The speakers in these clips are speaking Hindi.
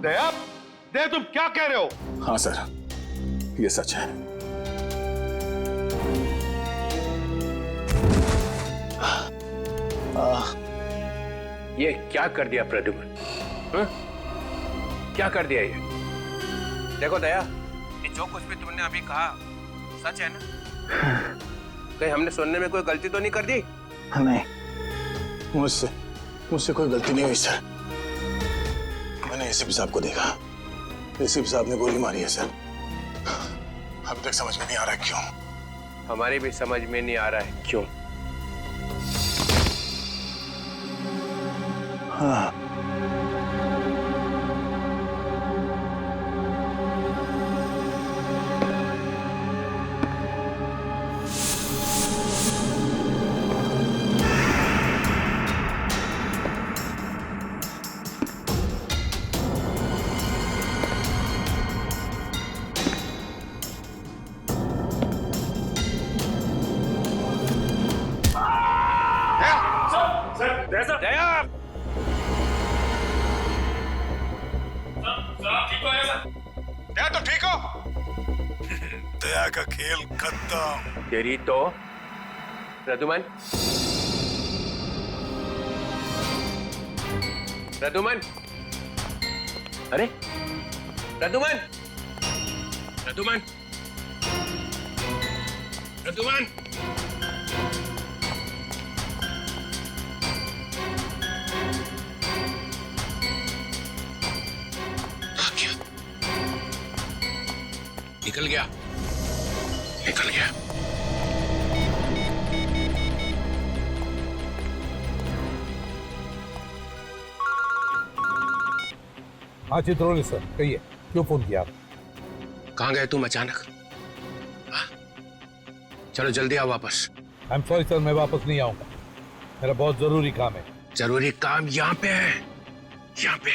दया, दया तुम क्या कह रहे हो? हाँ सर, ये सच है। ये क्या कर दिया प्रद्युम्न? क्या कर दिया ये? देखो दया, ये जो कुछ भी तुमने अभी कहा सच है ना? कहीं हमने सुनने में कोई गलती तो नहीं कर दी? नहीं, मुझसे कोई गलती नहीं हुई सर। मैंने एसीपी साहब को देखा, एसीपी साहब ने गोली मारी है सर। अभी तक समझ में नहीं आ रहा क्यों। हमारी भी समझ में नहीं आ रहा है क्यों। हाँ, दया, दया तो ठीक हो? दया का खेल खत्म। तेरी तो प्रद्युम्न, प्रद्युम्न, अरे प्रद्युम्न, प्रद्युम्न, प्रद्युम्न, निकल गया, निकल गया। हाँ चित्रोली सर, कहिए क्यों फोन किया? कहाँ गए तुम अचानक? हाँ? चलो जल्दी आओ वापस। आई एम सॉरी सर, मैं वापस नहीं आऊंगा, मेरा बहुत जरूरी काम है। जरूरी काम यहाँ पे है, यहाँ पे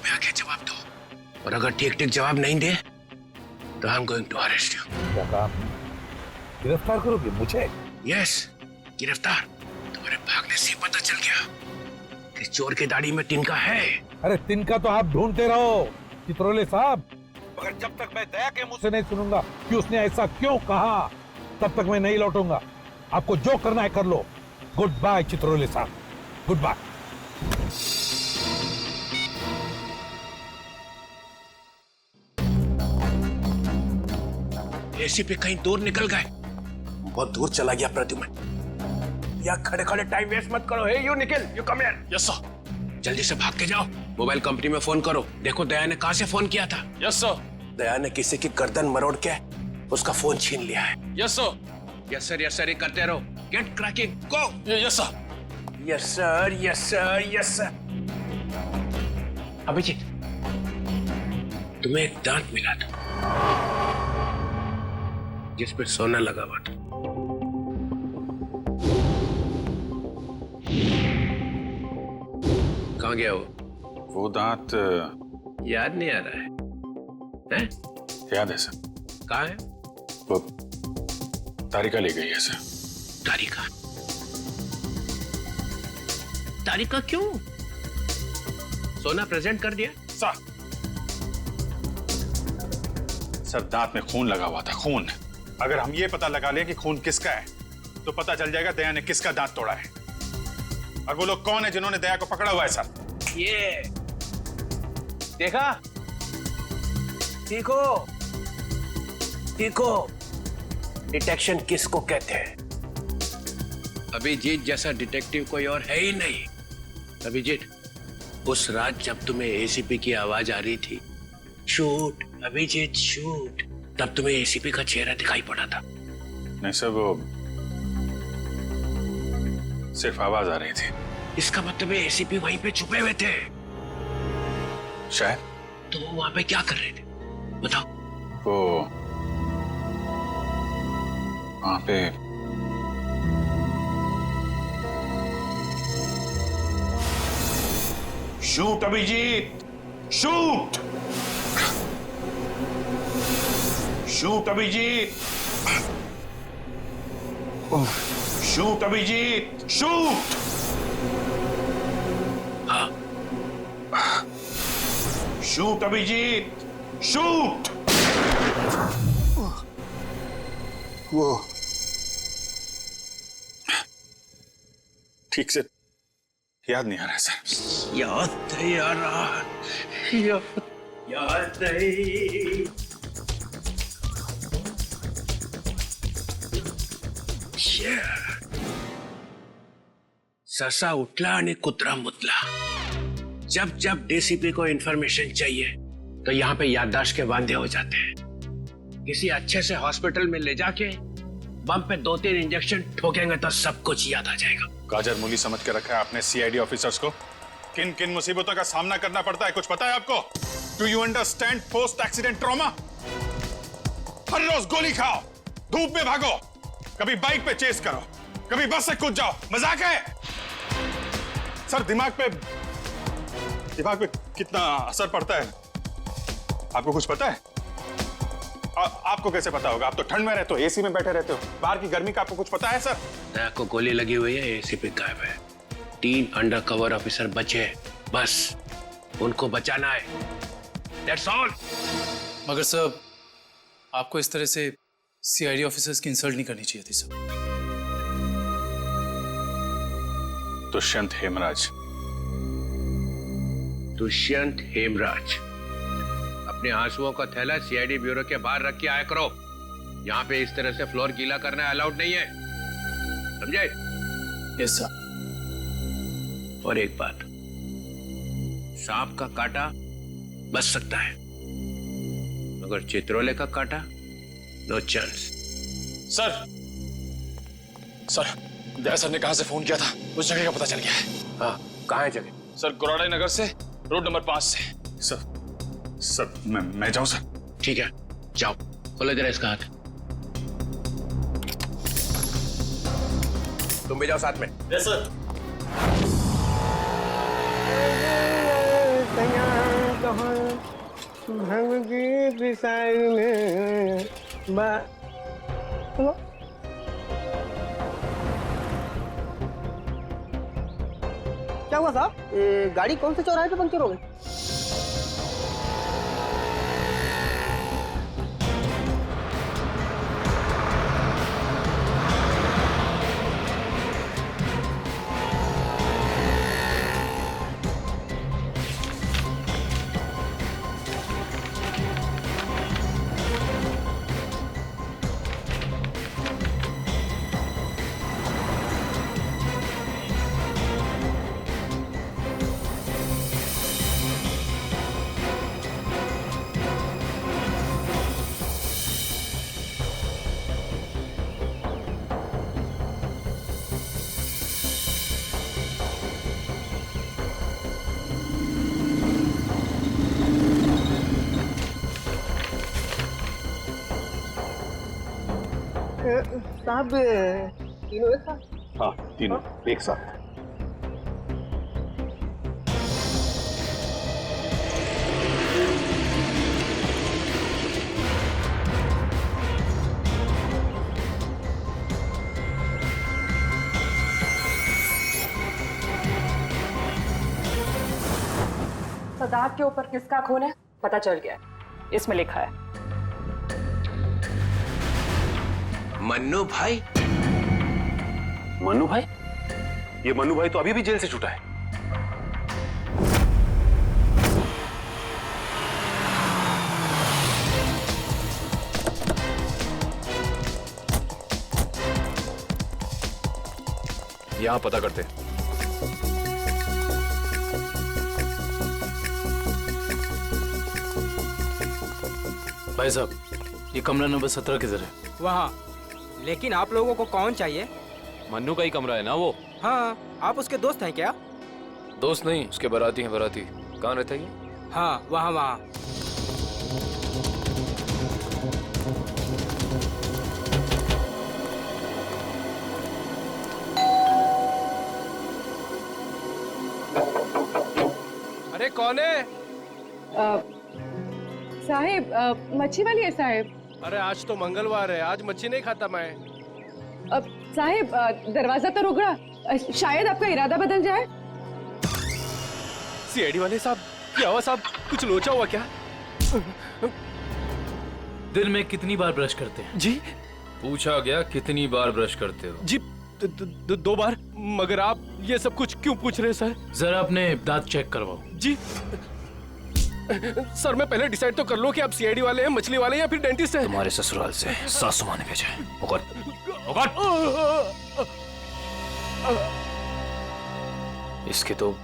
आके जवाब दो, और अगर ठीक ठीक जवाब नहीं दे तो I am going to arrest you. क्या काम? गिरफ्तार करोगे मुझे? यस, गिरफ्तार। तुम्हारे भागने से पता चल गया कि चोर की दाढ़ी में तिनका है। अरे तिनका तो आप ढूंढते रहो चित्रोले साहब, मगर जब तक मैं दया के मुंह से नहीं सुनूंगा कि उसने ऐसा क्यों कहा, तब तक मैं नहीं लौटूंगा। आपको जो करना है कर लो। गुड बाय चित्रोले साहब, गुड बाय। एसीपी कहीं दूर निकल गए, बहुत दूर चला गया प्रद्युम्न। या खड़े खड़े टाइम वेस्ट मत करो। Hey you Nikhil, you come here. Yes sir. जल्दी से भाग के जाओ, मोबाइल कंपनी में फोन करो, देखो दया ने कहां से फोन किया था। Yes sir. दया ने किसी की गर्दन मरोड़ के उसका फोन छीन लिया है। Yes sir. Yes sir, yes sir, करते रहो। Get cracking, go. Yes sir, yes sir, yes sir, yes sir. Abhijit, तुम्हें एक दांत मिला था जिस पे सोना लगा हुआ था। कहाँ गया वो दांत याद नहीं आ रहा है? हैं? याद है सर। कहाँ है? वो तारिका ले गई है सर। तारिका? तारिका क्यों? सोना प्रेजेंट कर दिया? सर दांत में खून लगा हुआ था, खून। अगर हम ये पता लगा लें कि खून किसका है तो पता चल जाएगा दया ने किसका दांत तोड़ा है, और वो लोग कौन है जिन्होंने दया को पकड़ा हुआ है सर। ये देखा, देखो देखो, डिटेक्शन किसको कहते हैं? अभिजीत जैसा डिटेक्टिव कोई और है ही नहीं। अभिजीत, उस रात जब तुम्हें एसीपी की आवाज आ रही थी, शूट अभिजीत शूट, तब तुम्हें एसीपी का चेहरा दिखाई पड़ा था। नहीं सर, वो सिर्फ आवाज आ रही थी। इसका मतलब है एसीपी वहीं पे छुपे हुए थे। शायद। तो वो वहां पे क्या कर रहे थे बताओ? वो वहां पे shoot Abhijeet, shoot, shoot Abhijeet, shoot Abhijeet, shoot, shoot Abhijeet, shoot. वो ठीक से याद नहीं आ रहा है सर। याद नहीं आ रहा, याद नहीं। ससा उठला आणि कुत्रा मुतला। जब जब डीसीपी को इंफॉर्मेशन चाहिए तो यहाँ पे याददाश्त के वांदे हो जाते हैं। किसी अच्छे से हॉस्पिटल में ले जाके बम पे 2-3 इंजेक्शन ठोकेंगे तो सब कुछ याद आ जाएगा। गाजर मूली समझ के रखा है आपने सीआईडी ऑफिसर्स को। किन किन मुसीबतों का सामना करना पड़ता है कुछ पता है आपको? Do you understand post accident trauma? हर रोज गोली खाओ, धूप में भागो, कभी बाइक पे चेस करो, कभी बस से कूद जाओ, मजाक है? सर दिमाग पे कितना असर पड़ता है आपको कुछ पता है? आपको कैसे पता होगा? आप तो ठंड में रहते हो, एसी में बैठे रहते हो, बाहर की गर्मी का आपको कुछ पता है सर? दया को गोली लगी हुई है, एसी पे गायब है। 3 अंडर कवर ऑफिसर बचे, बस उनको बचाना है। That's all। मगर सर आपको इस तरह से सीआईडी ऑफिसर्स की इंसल्ट नहीं करनी चाहिए थी सर। दुष्यंत हेमराज। दुष्यंत हेमराज, अपने आंसुओं का थैला सीआईडी ब्यूरो के बाहर रख के आया करो। यहाँ पे इस तरह से फ्लोर गीला करना अलाउड नहीं है, समझे? Yes sir. और एक बात, सांप का काटा बच सकता है मगर चित्रोले का काटा नो चांस। सर दया सर ने कहां से फोन किया था उस जगह का पता चल गया है। हाँ, कहाँ है जगह? सर गुराड़े नगर से रोड नंबर 5 से। सर मैं जाऊं सर? ठीक है, जाओ, खोलो जरा इसका हाथ। तुम भी जाओ साथ में। Yes sir. क्या हुआ साहब? गाड़ी कौन से चौराहे पे पंक्चर हो गई? साहब तीनों एक साथ? हाँ, तीनों एक साथ। सदाब के ऊपर किसका खून है पता चल गया है, इसमें लिखा है मन्नू भाई। मन्नू भाई? ये मन्नू भाई तो अभी भी जेल से छूटा है। यहां पता करते। भाई साहब, ये कमरा नंबर 17 किधर है? वहाँ। लेकिन आप लोगों को कौन चाहिए? मन्नू का ही कमरा है ना वो? हाँ, आप उसके दोस्त हैं क्या? दोस्त नहीं, उसके बाराती हैं। बाराती कहाँ रहता है ये? हाँ, वहाँ वहाँ। अरे कौन है? साहिब, मच्छी वाली है साहिब। अरे आज तो मंगलवार है, आज मच्छी नहीं खाता मैं। साहिब, दरवाजा तो रुक रहा, शायद आपका इरादा बदल जाए। सीआईडी वाले साहब क्या हुआ साहब, कुछ लोचा हुआ क्या? दिन में कितनी बार ब्रश करते हैं? जी पूछा गया कितनी बार ब्रश करते हो? जी 2 बार। मगर आप ये सब कुछ क्यों पूछ रहे हैं सर? जरा अपने दांत चेक करवाओ। जी सर, मैं पहले डिसाइड तो कर लो कि आप सीआईडी वाले हैं, मछली वाले हैं या फिर डेंटिस्ट हैं। तुम्हारे ससुराल से सासू माँ ने भेजा है। इसके तो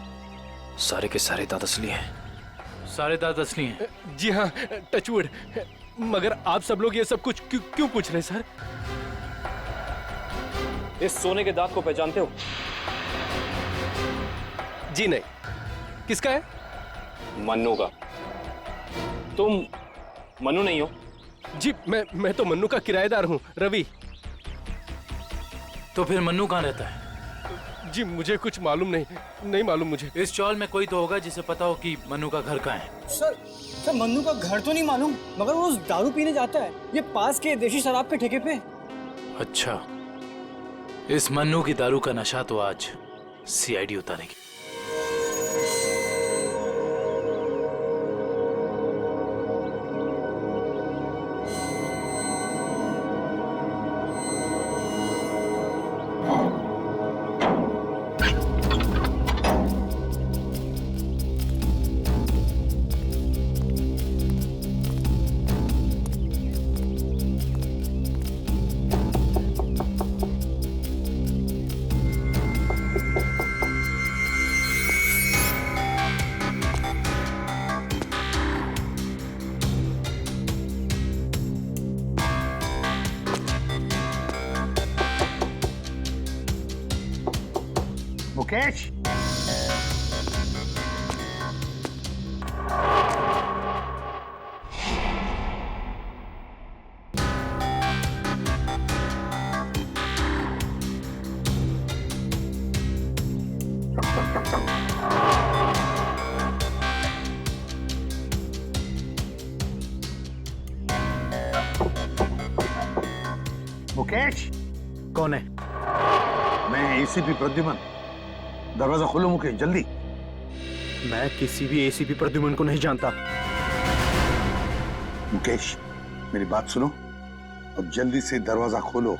सारे के सारे दांत असली हैं। सारे दांत असली हैं? जी हाँ, टचवुड। मगर आप सब लोग ये सब कुछ क्यों पूछ रहे हैं सर? इस सोने के दांत को पहचानते हो? जी नहीं। किसका है? मन्नू का। तुम मन्नू नहीं हो? जी मैं तो मन्नू का किराएदार हूँ, रवि। तो फिर मन्नू कहाँ रहता है? जी मुझे कुछ मालूम नहीं मालूम मुझे। इस चौल में कोई तो होगा जिसे पता हो कि मन्नू का घर कहाँ है। सर मन्नू का घर तो नहीं मालूम, मगर वो रोज दारू पीने जाता है, ये पास के देशी शराब के ठेके पे। अच्छा, इस मन्नू की दारू का नशा तो आज सीआईडी उतारेगी। मुकेश, मुकेश। कौन है? मैं एसीपी प्रद्युमन। दरवाजा खोलो मुकेश, जल्दी। मैं किसी भी एसीपी प्रद्युमन को नहीं जानता। मुकेश, मेरी बात सुनो और जल्दी से दरवाजा खोलो।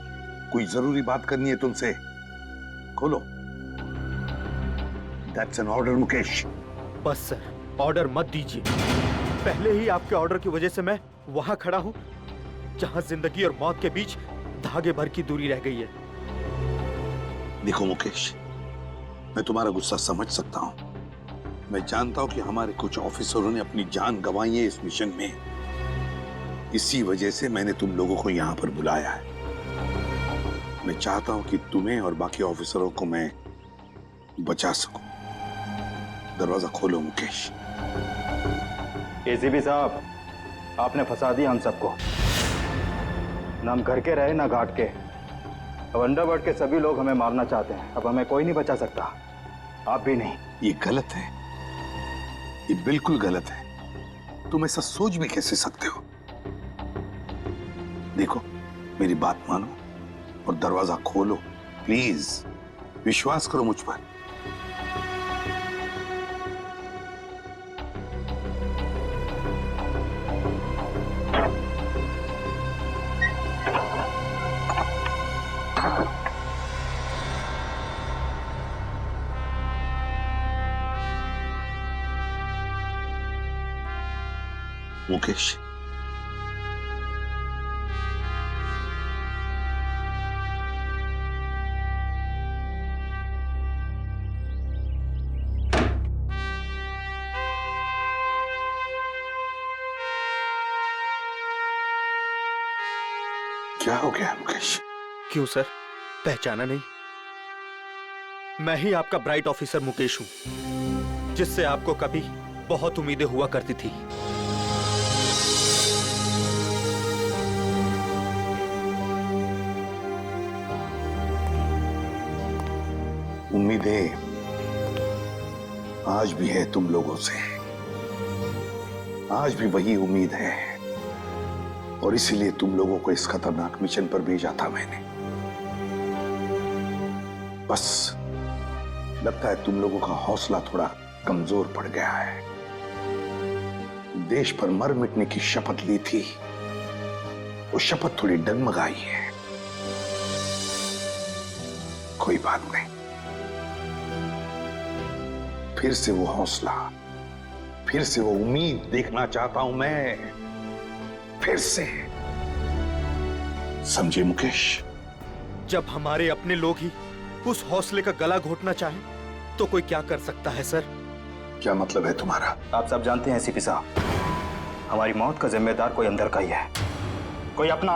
कोई जरूरी बात करनी है तुमसे। खोलो। That's an order, Mukesh. बस सर, ऑर्डर मत दीजिए। पहले ही आपके ऑर्डर की वजह से मैं वहां खड़ा हूं जहां जिंदगी और मौत के बीच धागे भर की दूरी रह गई है। देखो मुकेश, मैं तुम्हारा गुस्सा समझ सकता हूं। मैं जानता हूं कि हमारे कुछ ऑफिसरों ने अपनी जान गंवाई है इस मिशन में। इसी वजह से मैंने तुम लोगों को यहां पर बुलाया है। मैं चाहता हूं कि तुम्हें और बाकी ऑफिसरों को मैं बचा सकूं। दरवाजा खोलो मुकेश। एसीपी साहब, आपने फंसा दिया हम सबको। ना हम घर के रहे ना घाट के। अब अंडरवर्ल्ड के सभी लोग हमें मारना चाहते हैं। अब हमें कोई नहीं बचा सकता, आप भी नहीं। ये गलत है, ये बिल्कुल गलत है। तुम ऐसा सोच भी कैसे सकते हो? देखो, मेरी बात मानो और दरवाजा खोलो प्लीज। विश्वास करो मुझ पर। मुकेश, क्या हो गया मुकेश? क्यों सर, पहचाना नहीं? मैं ही आपका ब्राइट ऑफिसर मुकेश हूं, जिससे आपको कभी बहुत उम्मीदें हुआ करती थी। उम्मीदें आज भी है तुम लोगों से। आज भी वही उम्मीद है और इसीलिए तुम लोगों को इस खतरनाक मिशन पर भेजा था मैंने। बस लगता है तुम लोगों का हौसला थोड़ा कमजोर पड़ गया है। देश पर मर मिटने की शपथ ली थी, वो शपथ थोड़ी डगमगाई है। कोई बात नहीं, फिर से वो हौसला, फिर से वो उम्मीद देखना चाहता हूं मैं, फिर से। समझे मुकेश? जब हमारे अपने लोग ही उस हौसले का गला घोटना चाहे तो कोई क्या कर सकता है सर? क्या मतलब है तुम्हारा? आप सब जानते हैं एसीपी साहब, हमारी मौत का जिम्मेदार कोई अंदर का ही है, कोई अपना।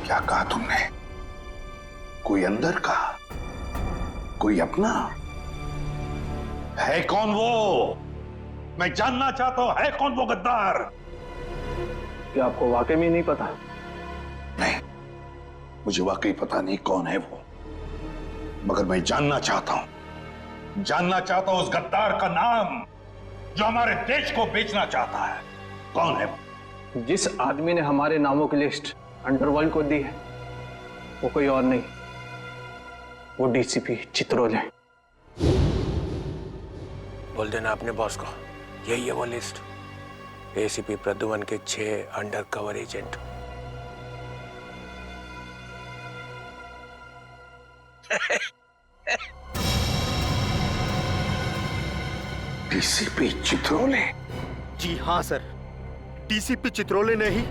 क्या कहा तुमने? कोई अंदर का, कोई अपना? है कौन वो? मैं जानना चाहता हूं, है कौन वो गद्दार? क्या आपको वाकई में नहीं पता? नहीं, मुझे वाकई पता नहीं कौन है वो, मगर मैं जानना चाहता हूं उस गद्दार का नाम जो हमारे देश को बेचना चाहता है। कौन है वो? जिस आदमी ने हमारे नामों की लिस्ट अंडरवर्ल्ड को दी है वो कोई और नहीं, वो डीसीपी चित्रोल है। बोल देना अपने बॉस को, यही है वो लिस्ट। एसीपी प्रद्युमन के 6 अंडरकवर एजेंट। डीसीपी चित्रोले? जी हाँ सर, डीसीपी चित्रोले ने ही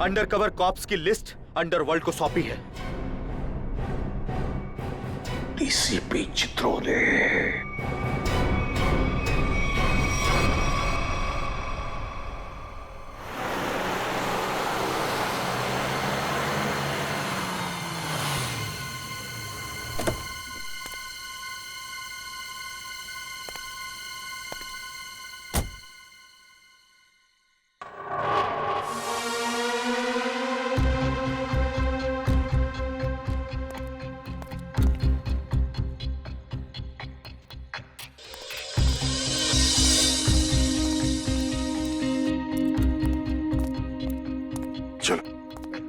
अंडरकवर कॉप्स की लिस्ट अंडरवर्ल्ड को सौंपी है। डीसीपी चित्रोले?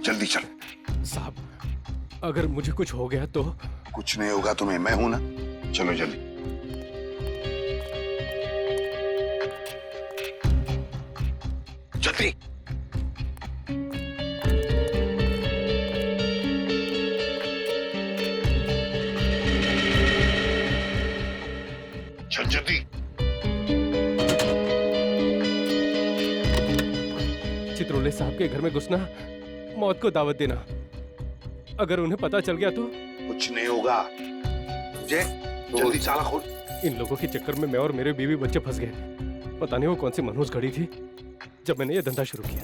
जल्दी चलो। साहब, अगर मुझे कुछ हो गया तो? कुछ नहीं होगा तुम्हें, मैं हूं ना। चलो जल्दी। जल्दी। चल जल्दी। चित्रोले साहब के घर में घुसना, मौत को दावत देना। अगर उन्हें पता चल गया तो? कुछ नहीं होगा। जय, जल्दी ताला खोल। इन लोगों के चक्कर में मैं और मेरे बीवी बच्चे फंस गए। पता नहीं वो कौन सी मनहूस घड़ी थी जब मैंने ये धंधा शुरू किया।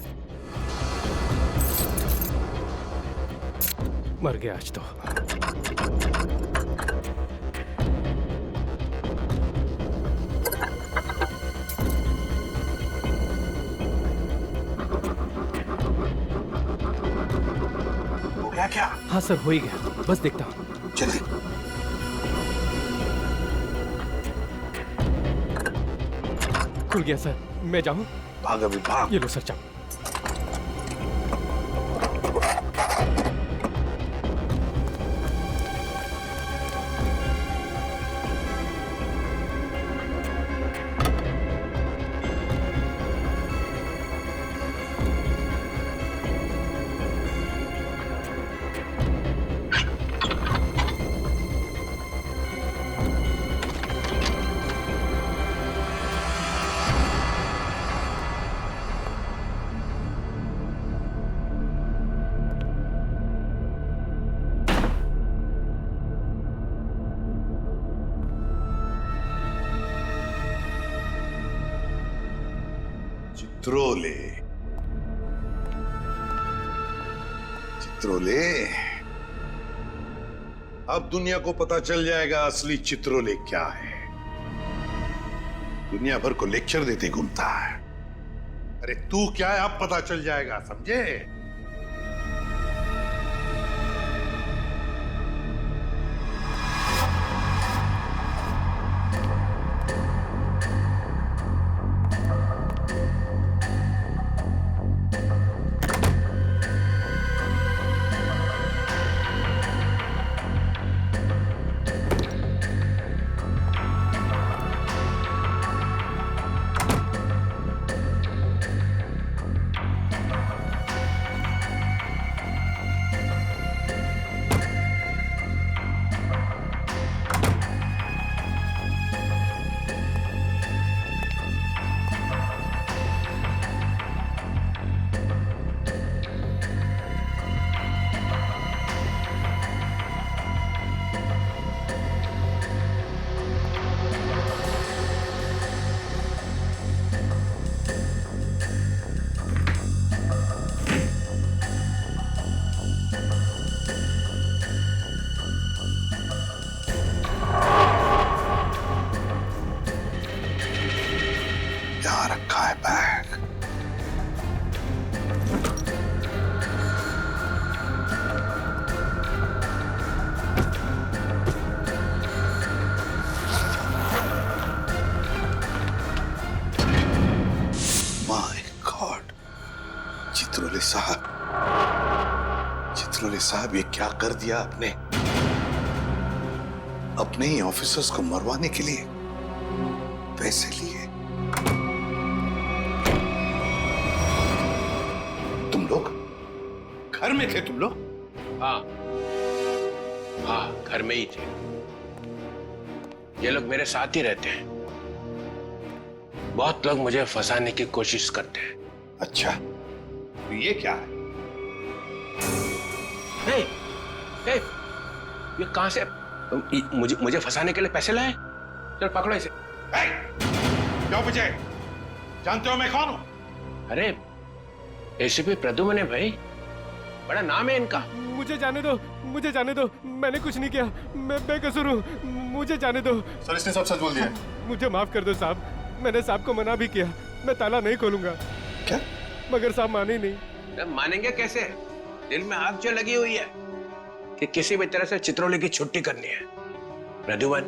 मर गया आज तो। क्या? हाँ सर, हो ही गया, बस देखता हूँ। जल्दी। खुल गया सर, मैं जाऊँ? भाग अभी, भाग। ये लो सर, जाओ। चित्रोले, चित्रोले, अब दुनिया को पता चल जाएगा असली चित्रोले क्या है। दुनिया भर को लेक्चर देते घूमता है। अरे तू क्या है, अब पता चल जाएगा, समझे? चित्रोले साहब ये क्या कर दिया आपने? अपने ही ऑफिसर्स को मरवाने के लिए पैसे लिए। तुम लोग घर में थे? तुम लोग? हाँ हाँ, घर में ही थे। ये लोग मेरे साथ ही रहते हैं। बहुत लोग मुझे फंसाने की कोशिश करते हैं। अच्छा, तो ये क्या है? हे, हे, ये कहां से? मुझे फंसाने के लिए पैसे लाए? चल पकड़ो इसे। क्यों पीछे? जानते हो मैं कौन हूं? अरे एसीपी प्रद्युम्न है भाई, बड़ा नाम है इनका। मुझे जाने दो, मुझे जाने दो, मैंने कुछ नहीं किया, मैं बेकसूर हूँ, मुझे जाने दो। सर इसने सब सच बोल दिया। मुझे माफ कर दो साहब, मैंने साहब को मना भी किया, मैं ताला नहीं खोलूंगा। क्या? मगर साहब माने ही नहीं। मानेंगे कैसे? दिल में आग जो लगी हुई है कि किसी भी तरह से चित्रोले की छुट्टी करनी है। प्रद्युम्न,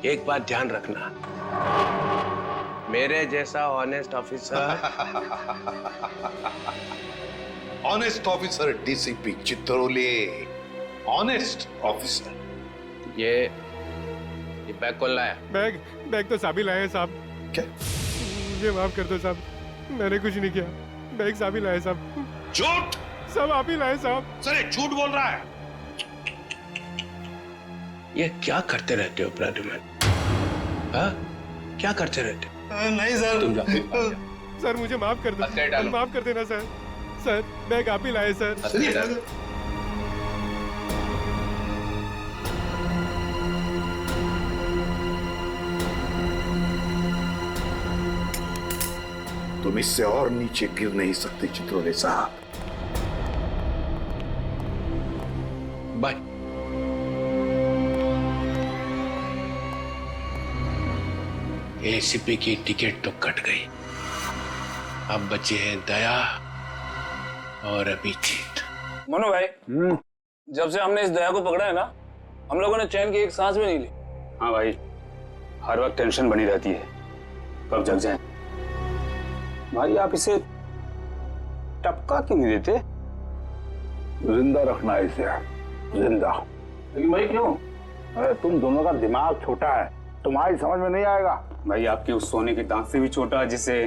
एक बात ध्यान रखना, मेरे जैसा honest officer honest officer DCP Chitrole, honest officer. ये बैग कौन लाया? बैग तो साहब ही लाए हैं साहब। क्या? मुझे माफ कर दो साहब, मैंने कुछ नहीं किया, बैग साहब ही लाए साहब। झूठ! सब आप ही लाए साहब। सर ये झूठ बोल रहा है। ये क्या करते रहते हो प्रद्युम्न? हाँ, क्या करते रहते हो? नहीं सर। तुम जाओ। सर मुझे माफ कर दो, माफ कर देना सर। सर बैग आप ही लाए सर। तुम इससे और नीचे गिर नहीं सकते चित्रोले साहब। बाय। एसीपी की टिकट तो कट गई, अब बचे हैं दया और अभिजीत। मनु भाई, जब से हमने इस दया को पकड़ा है ना, हम लोगों ने चैन की एक सांस भी नहीं ली। हाँ भाई, हर वक्त टेंशन बनी रहती है, कब जग जाए। भाई आप इसे टपका क्यों नहीं देते? जिंदा रखना है इसे, जिंदा। लेकिन भाई क्यों? अरे तुम दोनों का दिमाग छोटा है, तुम्हारी समझ में नहीं आएगा। भाई आपके उस सोने के दांत से भी छोटा जिसे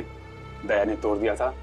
दया ने तोड़ दिया था।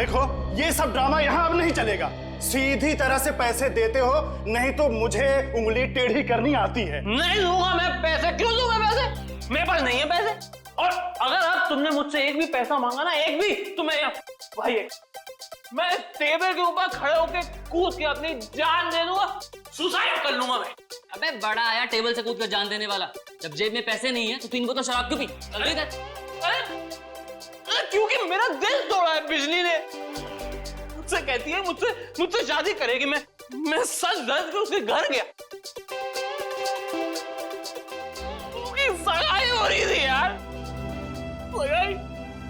देखो ये सब ड्रामा यहाँ अब नहीं चलेगा। सीधी तरह से पैसे देते हो, नहीं तो मुझे उंगली टेढ़ी करनी आती है। नहीं दूंगा मैं पैसे। क्यों दूंगा पैसे? मेरे पास नहीं है पैसे। और अगर अब तुमने मुझसे एक भी पैसा मांगा ना, एक भी, तो मैं टेबल के ऊपर खड़े होकर कूद के अपनी जान दे दूंगा, सुसाइड कर लूंगा मैं। अबे बड़ा आया टेबल से कूद कर जान देने वाला। जब जेब में पैसे नहीं है तो तीन बोतल शराब क्यों पी? क्योंकि मेरा दिल तोड़ा है बिजली ने। मुझसे कहती है मुझसे शादी करेगी। मैं सच दर्द के उसके घर गया, उसकी सगाई हो रही थी यार। सगाई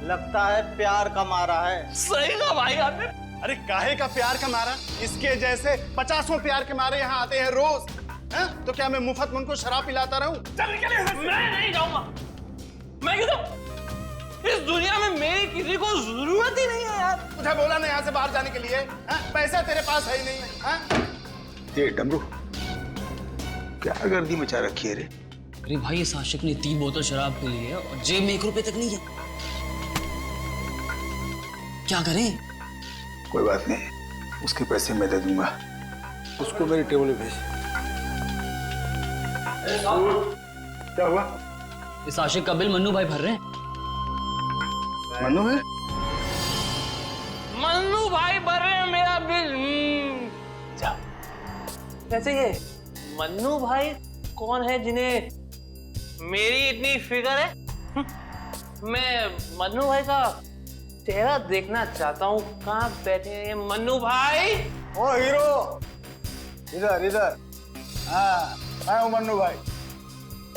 लगता है प्यार का मारा है। सही कहा भाई आपने। अरे काहे का प्यार का मारा? इसके जैसे 50 प्यार के मारे यहाँ आते हैं रोज। तो क्या मैं मुफ्त में उनको शराब पिलाता रहूं? चल निकल यहाँ से। मैं नहीं जाऊंगा। मैं क्यों जाऊं? इस दुनिया में मेरी किसी को जरूरत ही नहीं है यार। तुझे बोला ना यहाँ से बाहर जाने के लिए। पैसा तेरे पास है ही नहीं। ये डमरू क्या गर्दी मचा रखी है रे? अरे भाई इस आशिक ने 3 बोतल शराब पी ली है और जेब में 1 रुपए तक नहीं है। क्या करें? कोई बात नहीं, उसके पैसे मैं दे दूंगा। उसको मेरी टेबल पे भेज। क्या हुआ? इस आशिक का बिल मन्नू भाई भर रहे हैं। मन्नू है? मन्नू भाई भर रहे हैं मेरा बिल। जा। वैसे ये मन्नू भाई कौन है जिन्हें मेरी इतनी फिक्र है? मैं मन्नू भाई का चेहरा देखना चाहता हूँ। कहाँ बैठे हैं मन्नू भाई? ओ हीरो, इधर इधर। हाँ मैं हूँ मन्नू भाई,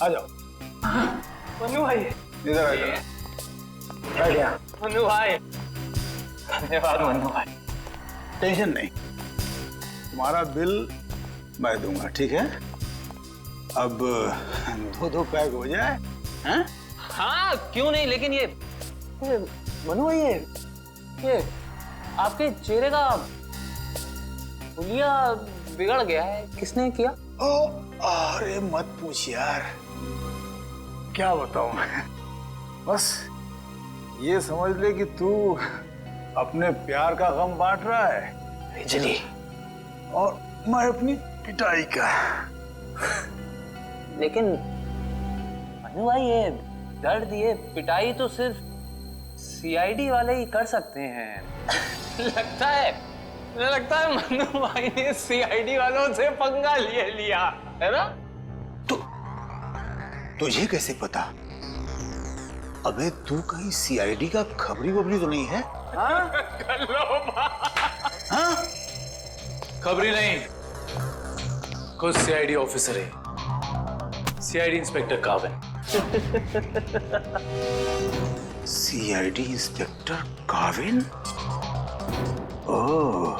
आ जाओ। मन्नू भाई इधर आ जाओ। मन्नू भाई धन्यवाद मन्नू भाई। टेंशन नहीं, तुम्हारा बिल मैं दूंगा, ठीक है? अब 2 पैक हो जाए। हैं? हाँ क्यों नहीं, लेकिन ये मनु भाई ये आपके चेहरे का हुलिया बिगड़ गया है। किसने किया? अरे मत पूछ यार, क्या बताऊं मैं। बस ये समझ ले कि तू अपने प्यार का गम बांट रहा है बिजली, और मैं अपनी पिटाई का। लेकिन मनु भाई ये दर्द, ये पिटाई तो सिर्फ सीआईडी वाले ही कर सकते हैं। लगता है मनु भाई ने सीआईडी वालों से पंगा लिया है ना? तुझे कैसे पता? अबे तू कहीं सीआईडी का खबरी वबरी तो नहीं है? हाँ? हाँ? खबरी नहीं, खुद सीआईडी ऑफिसर है, CID inspector Kavin. CID inspector Kavin? Oh,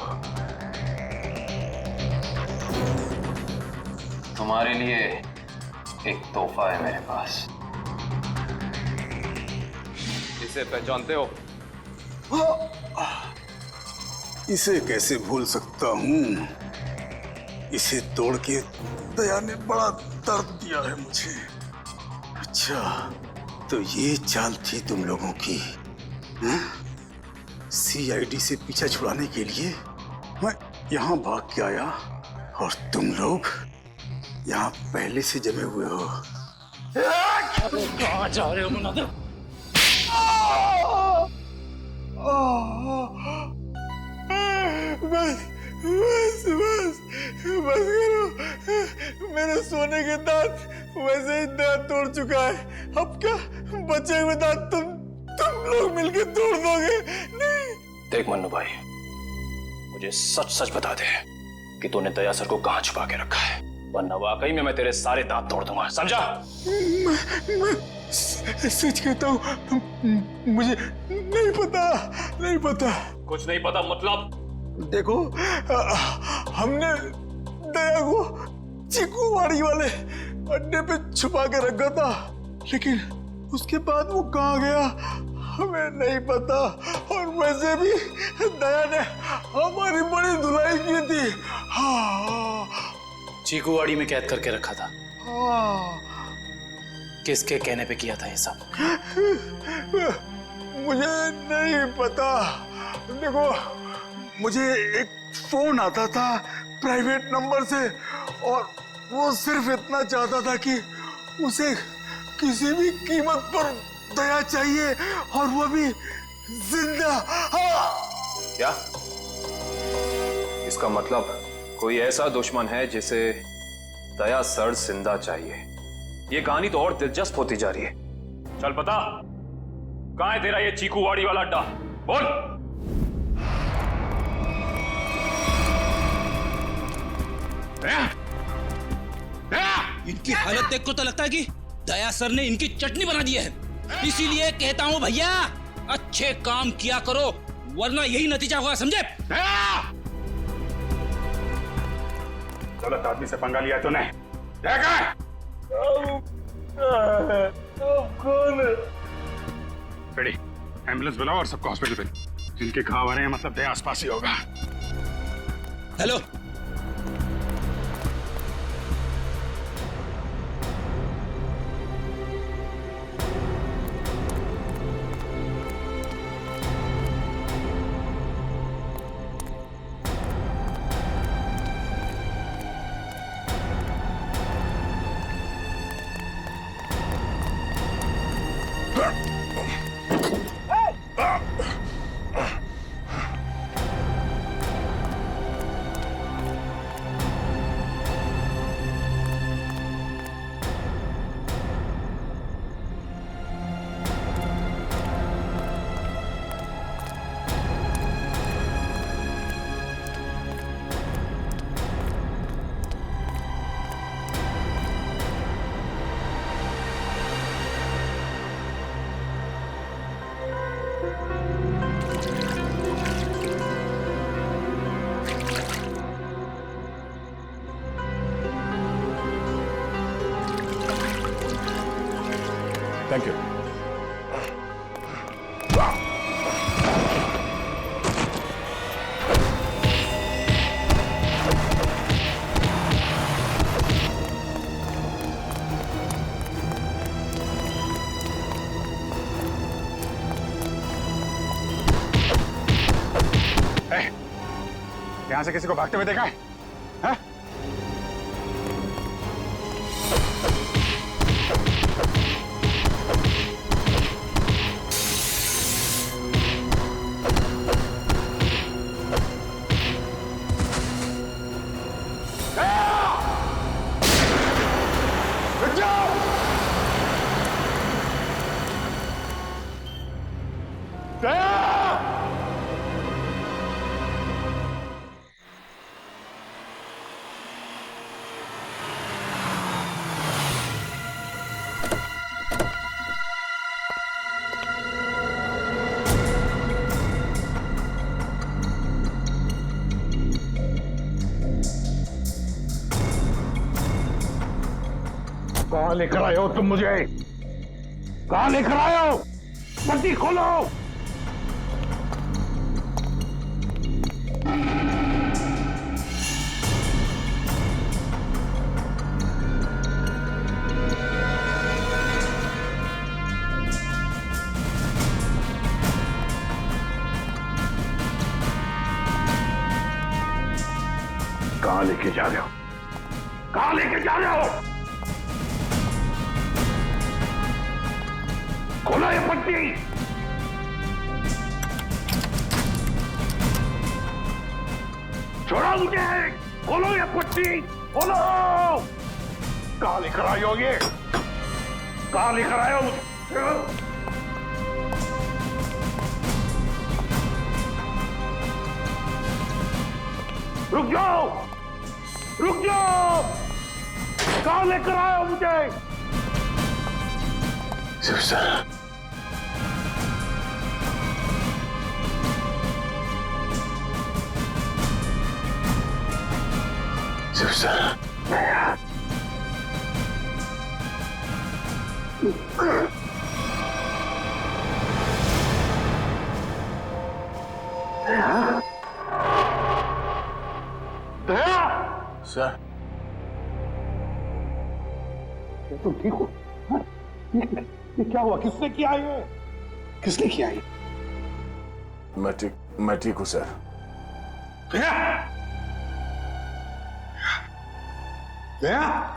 तुम्हारे लिए एक तोहफा है मेरे पास। इसे पहचानते हो? इसे कैसे भूल सकता हूँ? इसे तोड़ के दया ने बड़ा दर्द दिया है मुझे। अच्छा, तो ये चाल थी तुम लोगों की? सीआईडी से पीछा छुड़ाने के लिए मैं यहाँ भाग के आया और तुम लोग यहाँ पहले से जमे हुए हो। कहाँ जा रहे हो मुनादिर? बस करो। मेरे सोने के दांत वैसे ही दांत तोड़ चुका है। अब क्या बचे हुए दांत तुम लोग मिलके तोड़ दोगे? नहीं। देख मन्नू भाई, मुझे सच सच बता दे कि तूने दया सर को कहाँ छुपा के रखा है, वरना वाकई में मैं तेरे सारे दांत तोड़ दूंगा, समझा? मैं सच कहता हूँ, मुझे नहीं पता। कुछ नहीं पता मतलब? देखो, हमने दया को चीकूवाड़ी वाले अड्डे पे छुपा के रखा था, लेकिन उसके बाद वो कहाँ गया हमें नहीं पता। और वैसे भी दया ने हमारी बड़ी धुलाई की थी। हाँ, चीकूवाड़ी में कैद करके रखा था। हाँ। किसके कहने पे किया था ये सब? मुझे नहीं पता, देखो, मुझे एक फोन आता था प्राइवेट नंबर से और वो सिर्फ इतना चाहता था कि उसे किसी भी कीमत पर दया चाहिए और वो भी जिंदा। क्या इसका मतलब कोई ऐसा दुश्मन है जिसे दया सर जिंदा चाहिए? ये कहानी तो और दिलचस्प होती जा रही है। चल पता कहां है तेरा ये चीकूवाड़ी वाला अड्डा? बोल। इनकी हालत देख को तो लगता है कि दया सर ने इनकी चटनी बना दी है। इसीलिए कहता हूं भैया, अच्छे काम किया करो वरना यही नतीजा होगा, समझे? गलत आदमी से पंगा लिया तूने। कौन है? बेटी, एम्बुलेंस बुलाओ और सबको हॉस्पिटल भेजो। जिनके घाव आ रहे हैं मतलब दया आसपास ही होगा। Hello, thank you. यहां से किसी को भागते हुए देखा है? हाँ? कहां लेकर आए हो तुम मुझे? कहां लेकर आए हो? पट्टी खोलो। कहां लेके जा रहे हो? कहां लेके जा रहे हो? खोलो ये पट्टी। छोड़ो मुझे। खोलो ये पट्टी। खोलो। कहां लेकर आए हो ये? कहां लेकर आए हो मुझे? रुक जाओ। रुक जाओ। कहां लेकर आए हो मुझे? सर, सर, तुम ठीक हो? हाँ? ये क्या हुआ? किसने किया ये? किसने किया ये? मैं ठीक मैं ठीक हूं सर। दया, दया,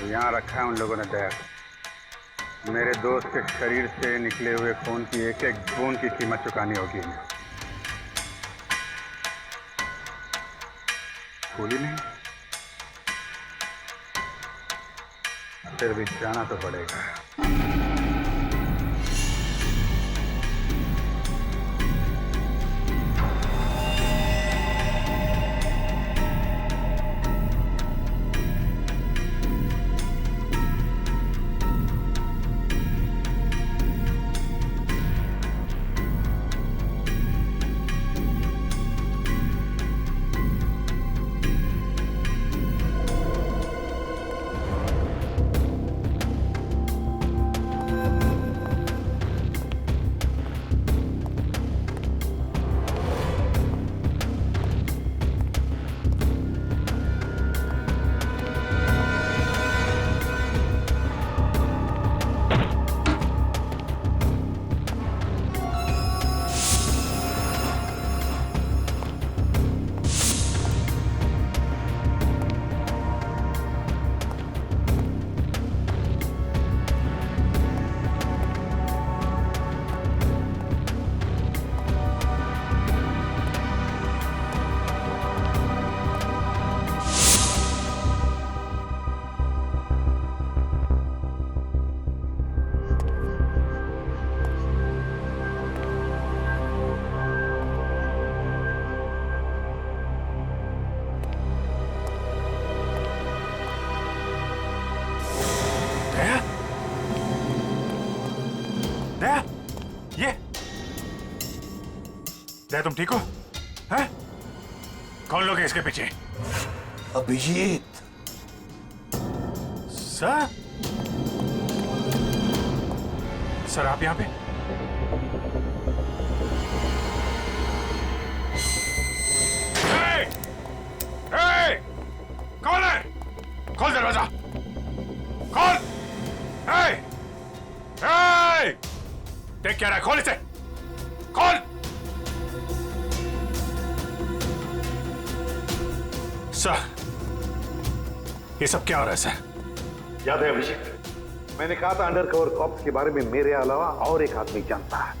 यहाँ रखा है उन लोगों ने दया को। मेरे दोस्त के शरीर से निकले हुए खून की एक एक बूंद की कीमत चुकानी होगी इन्हें। भूली नहीं, फिर भी जाना तो पड़ेगा। दया, ये दया, तुम ठीक हो? हैं? कौन लोग हैं इसके पीछे? अभिजीत। सर, सर आप यहां पे? कौन है? खोल दरवाजा, खोल। देख क्या रहा है? खोल इसे, खोल। सर, ये सब क्या हो रहा है सर? याद है अभिजीत, मैंने कहा था अंडरकवर कॉप्स के बारे में मेरे अलावा और एक आदमी जानता है।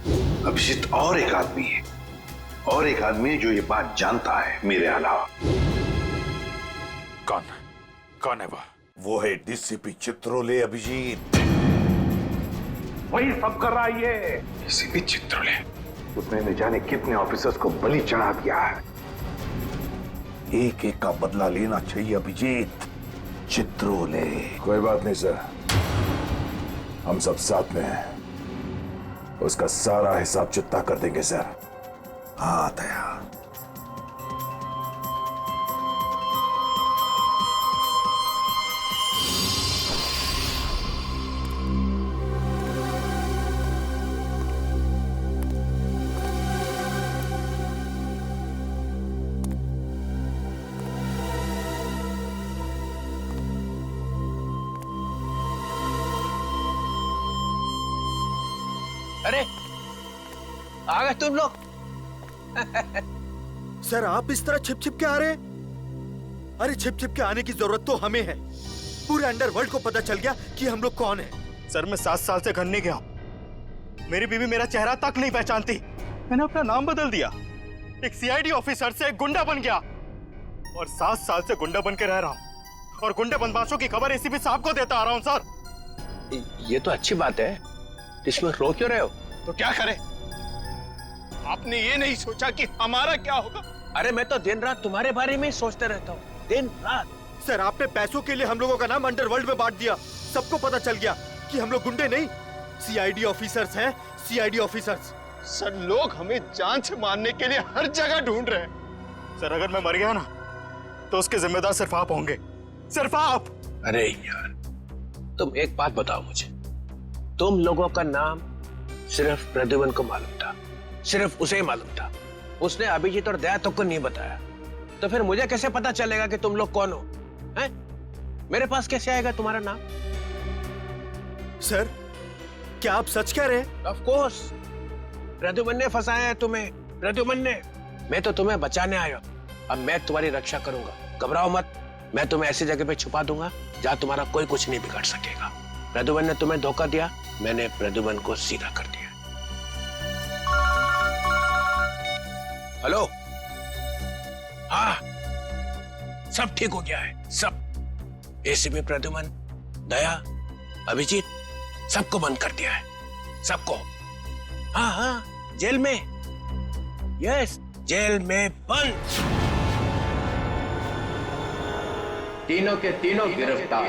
अभिजीत, और एक आदमी है, और एक आदमी है जो ये बात जानता है मेरे अलावा। कौन? कौन है वो? वो है डीसीपी चित्रोले। अभिजीत वही सब कर रहा है ये। डीसीपी चित्रोले, उसने न जाने कितने ऑफिसर्स को बलि चढ़ा दिया है। एक एक का बदला लेना चाहिए अभिजीत। चित्रोले। कोई बात नहीं सर, हम सब साथ में हैं। उसका सारा हिसाब चुकता कर देंगे सर। हाँ दया। अरे आ गए तुम लोग। सर आप इस तरह छिप छिप के आ रहे हैं? अरे छिप छिप के आने की जरूरत तो हमें है। पूरे अंडरवर्ल्ड को पता चल गया कि हम लोग कौन हैं। सर मैं 7 साल से घर नहीं गया। मेरी बीवी मेरा चेहरा तक नहीं पहचानती। मैंने अपना नाम बदल दिया, एक सीआईडी ऑफिसर से एक गुंडा बन गया और 7 साल से गुंडा बन के रह रहा हूँ और गुंडे बदमाशों की खबर एसीपी साहब को देता आ रहा हूँ। सर ये तो अच्छी बात है, इसमें रो क्यों रहे हो? तो क्या करें? आपने ये नहीं सोचा कि हमारा क्या होगा? अरे मैं तो दिन रात तुम्हारे बारे में ही सोचते रहता हूँ, दिन रात। सर आपने पैसों के लिए हम लोगों का नाम अंडरवर्ल्ड में बांट दिया, सबको पता चल गया। कि हम लोग गुंडे नहीं, सीआईडी ऑफिसर्स हैं, सीआईडी ऑफिसर्स। सर लोग हमें जान से मारने के लिए हर जगह ढूंढ रहे हैं। सर अगर मैं मर गया ना तो उसके जिम्मेदार सिर्फ आप होंगे, सिर्फ आप। अरे यार, तुम एक बात बताओ मुझे, तुम लोगों का नाम सिर्फ प्रद्युमन को मालूम था, सिर्फ उसे ही मालूम था, उसने अभिजीत और दया तक को नहीं बताया, तो फिर मुझे कैसे पता चलेगा कि तुम लोग कौन हो? हैं? मेरे पास कैसे आएगा तुम्हारा नाम? सर, क्या आप सच कह रहे हैं? ऑफ कोर्स, प्रद्युमन ने फंसाया है तुम्हें, प्रद्युमन ने। मैं तो तुम्हें बचाने आया, अब मैं तुम्हारी रक्षा करूंगा, घबराओ मत। मैं तुम्हें ऐसी जगह पे छुपा दूंगा जहां तुम्हारा कोई कुछ नहीं बिगाड़ सकेगा। प्रद्युमन ने तुम्हें धोखा दिया, मैंने प्रद्युमन को सीधा कर दिया। हेलो, हाँ, सब ठीक हो गया है, सब। एसीपी प्रद्युमन, दया, अभिजीत, सबको बंद कर दिया है, सबको। हाँ हाँ, जेल में, यस, जेल में बंद। तीनों के तीनों गिरफ्तार।